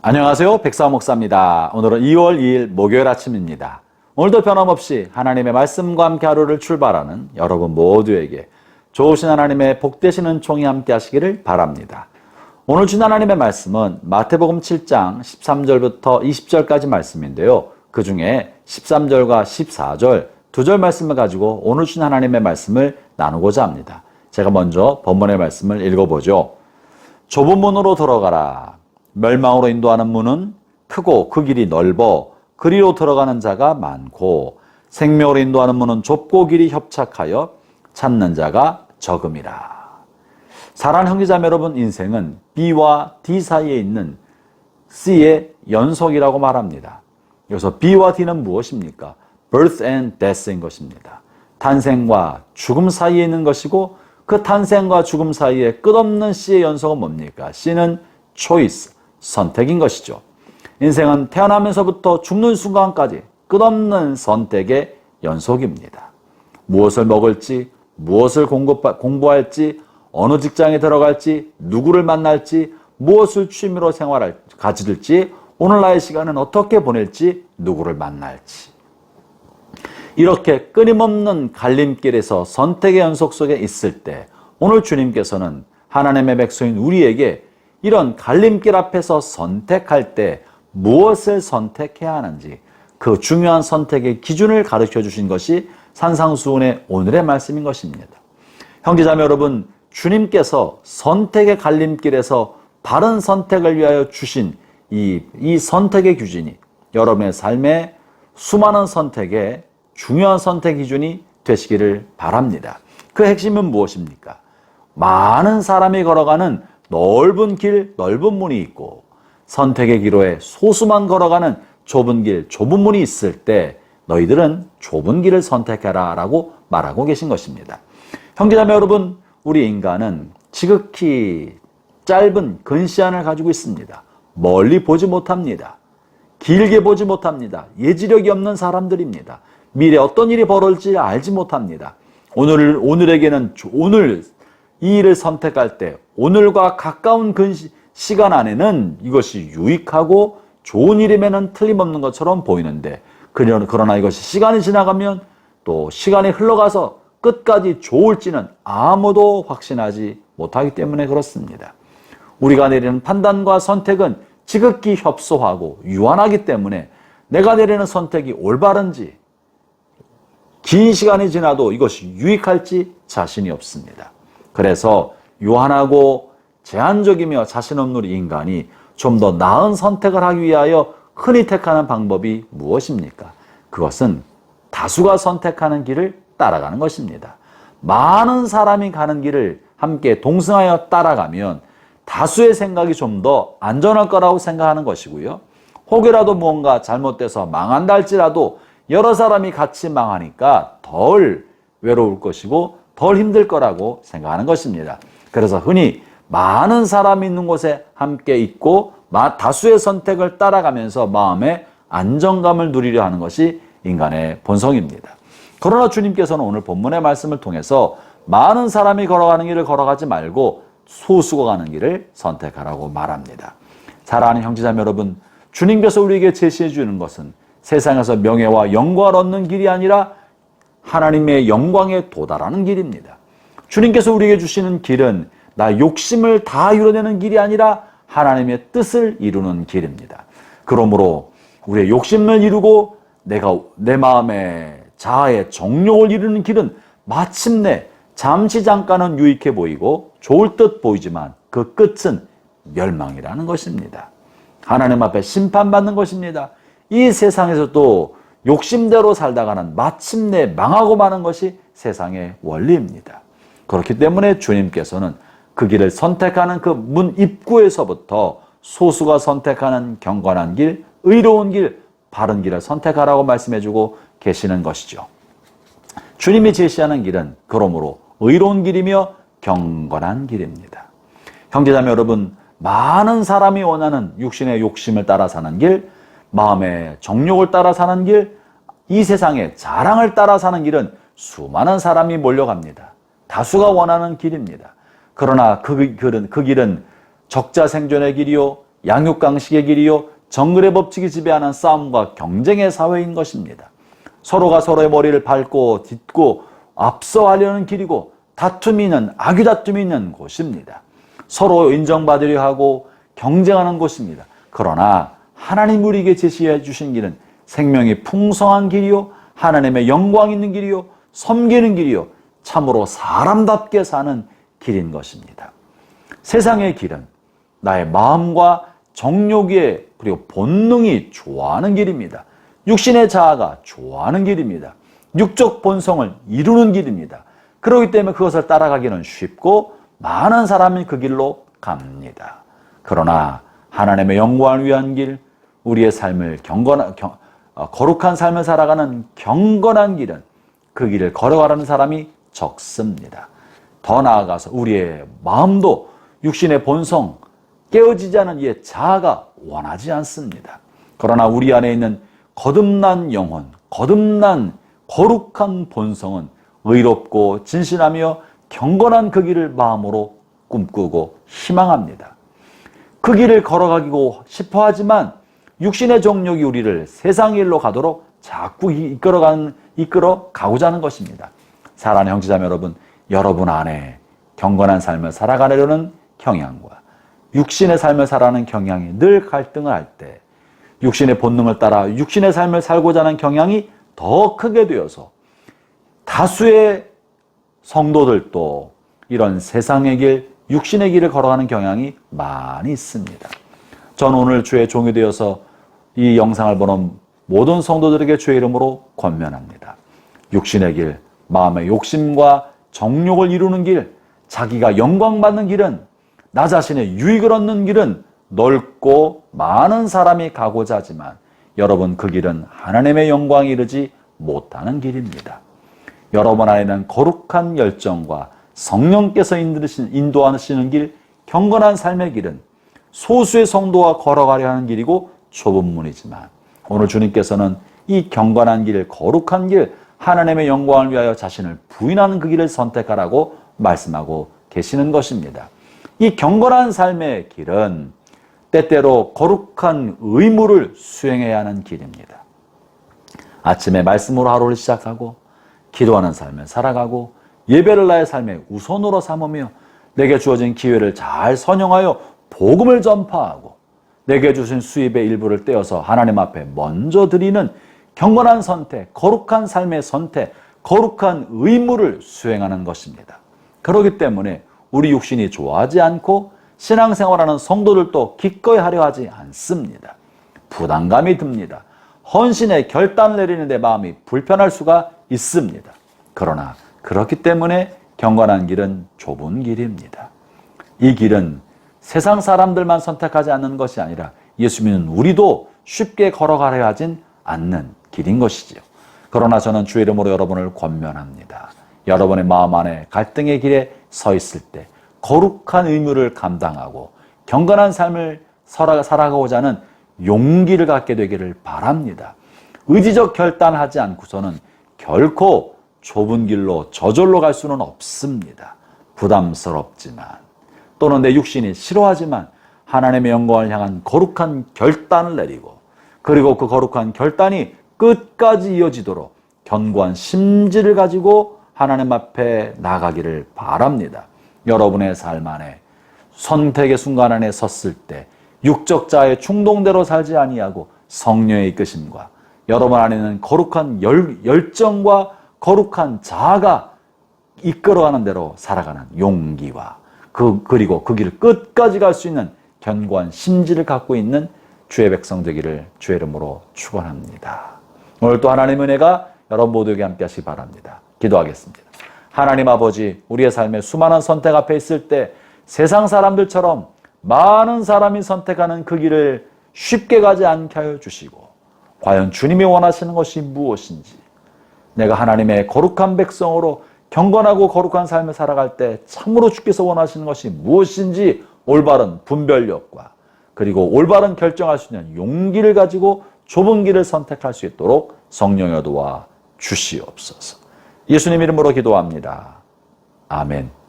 안녕하세요. 백사호 목사입니다. 오늘은 2월 2일 목요일 아침입니다. 오늘도 변함없이 하나님의 말씀과 함께 하루를 출발하는 여러분 모두에게 좋으신 하나님의 복되신 은총이 함께 하시기를 바랍니다. 오늘 준 하나님의 말씀은 마태복음 7장 13절부터 20절까지 말씀인데요. 그 중에 13절과 14절 두 절 말씀을 가지고 오늘 준 하나님의 말씀을 나누고자 합니다. 제가 먼저 본문의 말씀을 읽어보죠. 좁은 문으로 들어가라. 멸망으로 인도하는 문은 크고 그 길이 넓어 그리로 들어가는 자가 많고 생명으로 인도하는 문은 좁고 길이 협착하여 찾는 자가 적음이라. 사랑하는 형제자매 여러분, 인생은 B와 D 사이에 있는 C의 연속이라고 말합니다. 여기서 B와 D는 무엇입니까? birth and death인 것입니다. 탄생과 죽음 사이에 있는 것이고 그 탄생과 죽음 사이에 끝없는 C의 연속은 뭡니까? C는 choice, 선택인 것이죠. 인생은 태어나면서부터 죽는 순간까지 끝없는 선택의 연속입니다. 무엇을 먹을지, 무엇을 공부할지, 어느 직장에 들어갈지, 누구를 만날지, 무엇을 취미로 가질지, 오늘 나의 시간은 어떻게 보낼지, 누구를 만날지. 이렇게 끊임없는 갈림길에서 선택의 연속 속에 있을 때 오늘 주님께서는 하나님의 백성인 우리에게 이런 갈림길 앞에서 선택할 때 무엇을 선택해야 하는지 그 중요한 선택의 기준을 가르쳐 주신 것이 산상수훈의 오늘의 말씀인 것입니다. 형제자매 여러분, 주님께서 선택의 갈림길에서 바른 선택을 위하여 주신 이 선택의 기준이 여러분의 삶의 수많은 선택의 중요한 선택 기준이 되시기를 바랍니다. 그 핵심은 무엇입니까? 많은 사람이 걸어가는 넓은 길, 넓은 문이 있고 선택의 기로에 소수만 걸어가는 좁은 길, 좁은 문이 있을 때 너희들은 좁은 길을 선택해라 라고 말하고 계신 것입니다. 형제자매 여러분, 우리 인간은 지극히 짧은 근시안을 가지고 있습니다. 멀리 보지 못합니다. 길게 보지 못합니다. 예지력이 없는 사람들입니다. 미래 어떤 일이 벌어질지 알지 못합니다. 오늘에게는 오늘 이 일을 선택할 때 오늘과 가까운 시간 안에는 이것이 유익하고 좋은 일이면 틀림없는 것처럼 보이는데 그러나 이것이 시간이 지나가면 또 시간이 흘러가서 끝까지 좋을지는 아무도 확신하지 못하기 때문에 그렇습니다. 우리가 내리는 판단과 선택은 지극히 협소하고 유한하기 때문에 내가 내리는 선택이 올바른지 긴 시간이 지나도 이것이 유익할지 자신이 없습니다. 그래서 유한하고 제한적이며 자신 없는 우리 인간이 좀 더 나은 선택을 하기 위하여 흔히 택하는 방법이 무엇입니까? 그것은 다수가 선택하는 길을 따라가는 것입니다. 많은 사람이 가는 길을 함께 동승하여 따라가면 다수의 생각이 좀 더 안전할 거라고 생각하는 것이고요. 혹여라도 뭔가 잘못돼서 망한다 할지라도 여러 사람이 같이 망하니까 덜 외로울 것이고 덜 힘들 거라고 생각하는 것입니다. 그래서 흔히 많은 사람이 있는 곳에 함께 있고 다수의 선택을 따라가면서 마음의 안정감을 누리려 하는 것이 인간의 본성입니다. 그러나 주님께서는 오늘 본문의 말씀을 통해서 많은 사람이 걸어가는 길을 걸어가지 말고 소수가 가는 길을 선택하라고 말합니다. 사랑하는 형제자매 여러분, 주님께서 우리에게 제시해 주는 것은 세상에서 명예와 영광을 얻는 길이 아니라 하나님의 영광에 도달하는 길입니다. 주님께서 우리에게 주시는 길은 나 욕심을 다 이뤄내는 길이 아니라 하나님의 뜻을 이루는 길입니다. 그러므로 우리의 욕심을 이루고 내 마음의 자아의 정욕을 이루는 길은 마침내 잠시 잠깐은 유익해 보이고 좋을 듯 보이지만 그 끝은 멸망이라는 것입니다. 하나님 앞에 심판받는 것입니다. 이 세상에서도 욕심대로 살다가는 마침내 망하고 마는 것이 세상의 원리입니다. 그렇기 때문에 주님께서는 그 길을 선택하는 그 문 입구에서부터 소수가 선택하는 경건한 길, 의로운 길, 바른 길을 선택하라고 말씀해주고 계시는 것이죠. 주님이 제시하는 길은 그러므로 의로운 길이며 경건한 길입니다. 형제자매 여러분, 많은 사람이 원하는 육신의 욕심을 따라 사는 길, 마음의 정욕을 따라 사는 길, 이 세상의 자랑을 따라 사는 길은 수많은 사람이 몰려갑니다. 다수가 원하는 길입니다. 그러나 그 길은 적자 생존의 길이요 양육강식의 길이요 정글의 법칙이 지배하는 싸움과 경쟁의 사회인 것입니다. 서로가 서로의 머리를 밟고 딛고 앞서가려는 길이고 다툼이 있는 악유다툼이 있는 곳입니다. 서로 인정받으려 하고 경쟁하는 곳입니다. 그러나 하나님 우리에게 제시해 주신 길은 생명이 풍성한 길이요 하나님의 영광 있는 길이요 섬기는 길이요 참으로 사람답게 사는 길인 것입니다. 세상의 길은 나의 마음과 정욕에 그리고 본능이 좋아하는 길입니다. 육신의 자아가 좋아하는 길입니다. 육적 본성을 이루는 길입니다. 그렇기 때문에 그것을 따라가기는 쉽고 많은 사람이 그 길로 갑니다. 그러나 하나님의 영광을 위한 길, 우리의 삶을 거룩한 삶을 살아가는 경건한 길은 그 길을 걸어가라는 사람이 적습니다. 더 나아가서 우리의 마음도 육신의 본성, 깨어지지 않은 이의 자아가 원하지 않습니다. 그러나 우리 안에 있는 거듭난 영혼, 거듭난 거룩한 본성은 의롭고 진실하며 경건한 그 길을 마음으로 꿈꾸고 희망합니다. 그 길을 걸어가기고 싶어 하지만 육신의 정욕이 우리를 세상 일로 가도록 자꾸 이끌어 가고자 하는 것입니다. 사랑하는 형제자매 여러분, 여러분 안에 경건한 삶을 살아가려는 경향과 육신의 삶을 살아가는 경향이 늘 갈등을 할 때 육신의 본능을 따라 육신의 삶을 살고자 하는 경향이 더 크게 되어서 다수의 성도들도 이런 세상의 길, 육신의 길을 걸어가는 경향이 많이 있습니다. 저는 오늘 주의 종이 되어서 이 영상을 보는 모든 성도들에게 주의 이름으로 권면합니다. 육신의 길, 마음의 욕심과 정욕을 이루는 길, 자기가 영광받는 길은, 나 자신의 유익을 얻는 길은 넓고 많은 사람이 가고자 하지만 여러분 그 길은 하나님의 영광에 이르지 못하는 길입니다. 여러분 안에는 거룩한 열정과 성령께서 인도하시는 길, 경건한 삶의 길은 소수의 성도와 걸어가려 하는 길이고 좁은 문이지만 오늘 주님께서는 이 경건한 길, 거룩한 길, 하나님의 영광을 위하여 자신을 부인하는 그 길을 선택하라고 말씀하고 계시는 것입니다. 이 경건한 삶의 길은 때때로 거룩한 의무를 수행해야 하는 길입니다. 아침에 말씀으로 하루를 시작하고 기도하는 삶을 살아가고 예배를 나의 삶의 우선으로 삼으며 내게 주어진 기회를 잘 선용하여 복음을 전파하고 내게 주신 수입의 일부를 떼어서 하나님 앞에 먼저 드리는 경건한 선택, 거룩한 삶의 선택, 거룩한 의무를 수행하는 것입니다. 그렇기 때문에 우리 육신이 좋아하지 않고 신앙생활하는 성도들도 기꺼이 하려 하지 않습니다. 부담감이 듭니다. 헌신의 결단을 내리는 데 마음이 불편할 수가 있습니다. 그러나 그렇기 때문에 경건한 길은 좁은 길입니다. 이 길은 세상 사람들만 선택하지 않는 것이 아니라 예수 믿는 우리도 쉽게 걸어가려 하진 않는 길인 것이지요. 그러나 저는 주의 이름으로 여러분을 권면합니다. 여러분의 마음 안에 갈등의 길에 서 있을 때 거룩한 의무를 감당하고 경건한 삶을 살아가고자 하는 용기를 갖게 되기를 바랍니다. 의지적 결단하지 않고서는 결코 좁은 길로 저절로 갈 수는 없습니다. 부담스럽지만 또는 내 육신이 싫어하지만 하나님의 영광을 향한 거룩한 결단을 내리고 그리고 그 거룩한 결단이 끝까지 이어지도록 견고한 심지를 가지고 하나님 앞에 나가기를 바랍니다. 여러분의 삶 안에 선택의 순간 안에 섰을 때 육적 자의 충동대로 살지 아니하고 성령의 이끄심과 여러분 안에는 거룩한 열정과 거룩한 자아가 이끌어가는 대로 살아가는 용기와 그리고 그 길을 끝까지 갈 수 있는 견고한 심지를 갖고 있는 주의 백성 되기를 주의 이름으로 축원합니다. 오늘 또 하나님의 은혜가 여러분 모두에게 함께 하시기 바랍니다. 기도하겠습니다. 하나님 아버지, 우리의 삶에 수많은 선택 앞에 있을 때 세상 사람들처럼 많은 사람이 선택하는 그 길을 쉽게 가지 않게 하여 주시고 과연 주님이 원하시는 것이 무엇인지 내가 하나님의 거룩한 백성으로 경건하고 거룩한 삶을 살아갈 때 참으로 주께서 원하시는 것이 무엇인지 올바른 분별력과 그리고 올바른 결정할 수 있는 용기를 가지고 좁은 길을 선택할 수 있도록 성령여 도와 주시옵소서. 예수님 이름으로 기도합니다. 아멘.